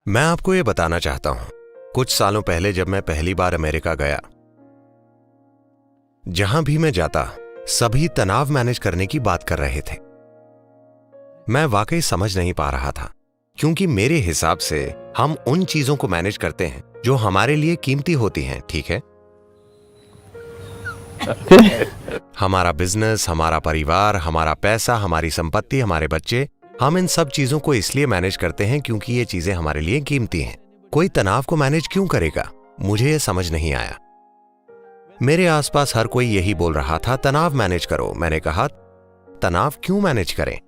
मैं आपको ये बताना चाहता हूं, कुछ सालों पहले जब मैं पहली बार अमेरिका गया, जहां भी मैं जाता सभी तनाव मैनेज करने की बात कर रहे थे। मैं वाकई समझ नहीं पा रहा था, क्योंकि मेरे हिसाब से हम उन चीजों को मैनेज करते हैं जो हमारे लिए कीमती होती हैं, ठीक है? हमारा बिजनेस, हमारा परिवार, हमारा पैसा, हमारी संपत्ति, हमारे बच्चे, हम इन सब चीजों को इसलिए मैनेज करते हैं क्योंकि ये चीजें हमारे लिए कीमती हैं। कोई तनाव को मैनेज क्यों करेगा? मुझे ये समझ नहीं आया। मेरे आसपास हर कोई यही बोल रहा था, तनाव मैनेज करो। मैंने कहा, तनाव क्यों मैनेज करें?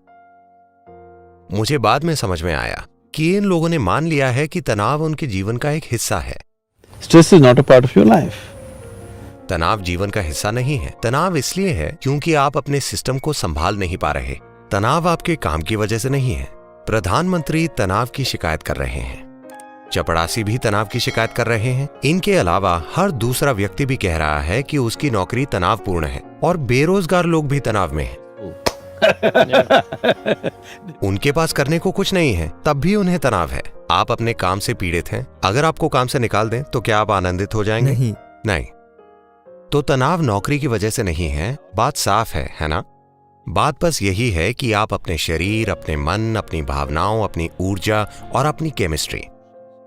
मुझे बाद में समझ में आया कि इन लोगों ने मान लिया है कि तनाव उनके जीवन का एक हिस्सा है। Stress is not a part of your life. तनाव जीवन का हिस्सा नहीं है। तनाव इसलिए है क्योंकि आप अपने सिस्टम को संभाल नहीं पा रहे। तनाव आपके काम की वजह से नहीं है। प्रधानमंत्री तनाव की शिकायत कर रहे हैं, चपड़ासी भी तनाव की शिकायत कर रहे हैं। इनके अलावा हर दूसरा व्यक्ति भी कह रहा है कि उसकी नौकरी तनावपूर्ण है, और बेरोजगार लोग भी तनाव में हैं। उनके पास करने को कुछ नहीं है, तब भी उन्हें तनाव है। आप अपने काम से पीड़ित हैं। अगर आपको काम से निकाल दें तो क्या आप आनंदित हो जाएंगे? नहीं। तो तनाव नौकरी की वजह से नहीं है। बात साफ है ना? बात बस यही है कि आप अपने शरीर, अपने मन, अपनी भावनाओं, अपनी ऊर्जा और अपनी केमिस्ट्री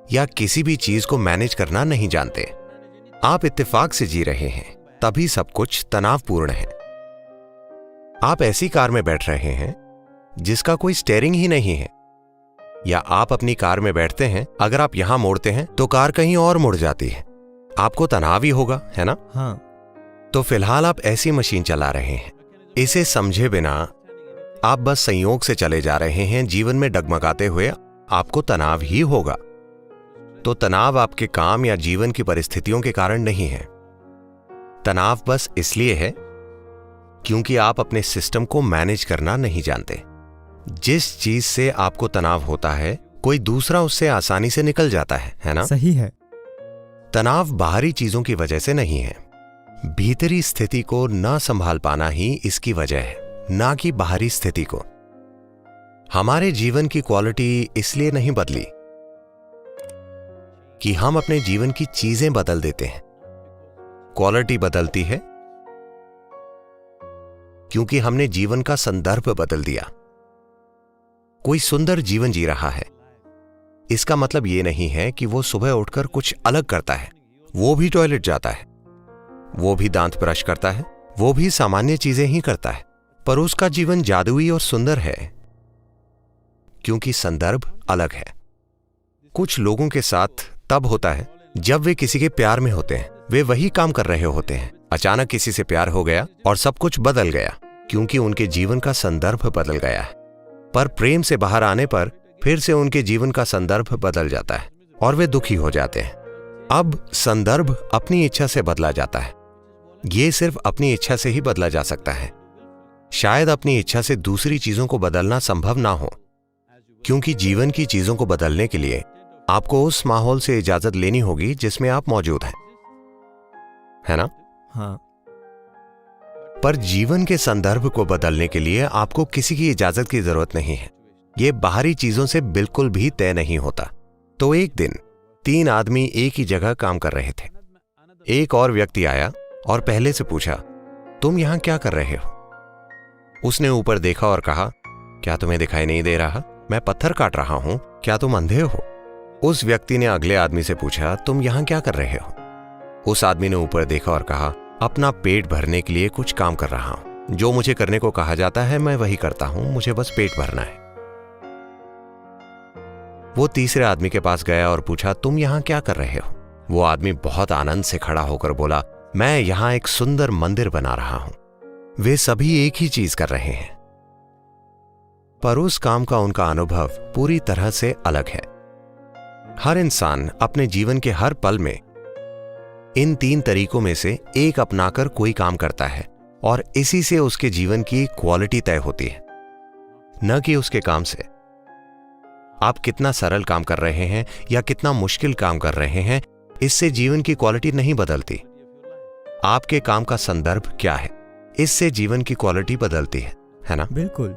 या किसी भी चीज को मैनेज करना नहीं जानते। आप इत्तेफाक से जी रहे हैं, तभी सब कुछ तनावपूर्ण है। आप ऐसी कार में बैठ रहे हैं जिसका कोई स्टीयरिंग ही नहीं है, या आप अपनी कार में बैठते हैं, अगर आप यहां मोड़ते हैं तो कार कहीं और मुड़ जाती है। आपको तनाव ही होगा, है ना? हाँ। तो फिलहाल आप ऐसी मशीन चला रहे हैं। इसे समझे बिना आप बस संयोग से चले जा रहे हैं, जीवन में डगमगाते हुए। आपको तनाव ही होगा। तो तनाव आपके काम या जीवन की परिस्थितियों के कारण नहीं है। तनाव बस इसलिए है क्योंकि आप अपने सिस्टम को मैनेज करना नहीं जानते। जिस चीज से आपको तनाव होता है, कोई दूसरा उससे आसानी से निकल जाता है ना? सही है। तनाव बाहरी चीजों की वजह से नहीं है। भीतरी स्थिति को न संभाल पाना ही इसकी वजह है, ना कि बाहरी स्थिति को। हमारे जीवन की क्वालिटी इसलिए नहीं बदली कि हम अपने जीवन की चीजें बदल देते हैं। क्वालिटी बदलती है क्योंकि हमने जीवन का संदर्भ बदल दिया। कोई सुंदर जीवन जी रहा है, इसका मतलब यह नहीं है कि वो सुबह उठकर कुछ अलग करता है। वो भी टॉयलेट जाता है, वो भी दांत ब्रश करता है, वो भी सामान्य चीजें ही करता है, पर उसका जीवन जादुई और सुंदर है क्योंकि संदर्भ अलग है। कुछ लोगों के साथ तब होता है जब वे किसी के प्यार में होते हैं। वे वही काम कर रहे होते हैं, अचानक किसी से प्यार हो गया और सब कुछ बदल गया क्योंकि उनके जीवन का संदर्भ बदल गया है। पर प्रेम से बाहर आने पर फिर से उनके जीवन का संदर्भ बदल जाता है और वे दुखी हो जाते हैं। अब संदर्भ अपनी इच्छा से बदला जाता है। ये सिर्फ अपनी इच्छा से ही बदला जा सकता है। शायद अपनी इच्छा से दूसरी चीजों को बदलना संभव ना हो, क्योंकि जीवन की चीजों को बदलने के लिए आपको उस माहौल से इजाजत लेनी होगी जिसमें आप मौजूद हैं, है ना? हाँ। पर जीवन के संदर्भ को बदलने के लिए आपको किसी की इजाजत की जरूरत नहीं है। यह बाहरी चीजों से बिल्कुल भी तय नहीं होता। तो एक दिन 3 आदमी एक ही जगह काम कर रहे थे। एक और व्यक्ति आया और पहले से पूछा, तुम यहां क्या कर रहे हो? उसने ऊपर देखा और कहा, क्या तुम्हें दिखाई नहीं दे रहा? मैं पत्थर काट रहा हूं, क्या तुम अंधे हो? उस व्यक्ति ने अगले आदमी से पूछा, तुम यहां क्या कर रहे हो? उस आदमी ने ऊपर देखा और कहा, अपना पेट भरने के लिए कुछ काम कर रहा हूं। जो मुझे करने को कहा जाता है मैं वही करता हूं, मुझे बस पेट भरना है। वो तीसरे आदमी के पास गया और पूछा, तुम यहां क्या कर रहे हो? वो आदमी बहुत आनंद से खड़ा होकर बोला, मैं यहां एक सुंदर मंदिर बना रहा हूं। वे सभी एक ही चीज कर रहे हैं, पर उस काम का उनका अनुभव पूरी तरह से अलग है। हर इंसान अपने जीवन के हर पल में इन 3 तरीकों में से एक अपनाकर कोई काम करता है, और इसी से उसके जीवन की क्वालिटी तय होती है, न कि उसके काम से। आप कितना सरल काम कर रहे हैं या कितना मुश्किल काम कर रहे हैं, इससे जीवन की क्वालिटी नहीं बदलती। आपके काम का संदर्भ क्या है, इससे जीवन की क्वालिटी बदलती है ना? बिल्कुल।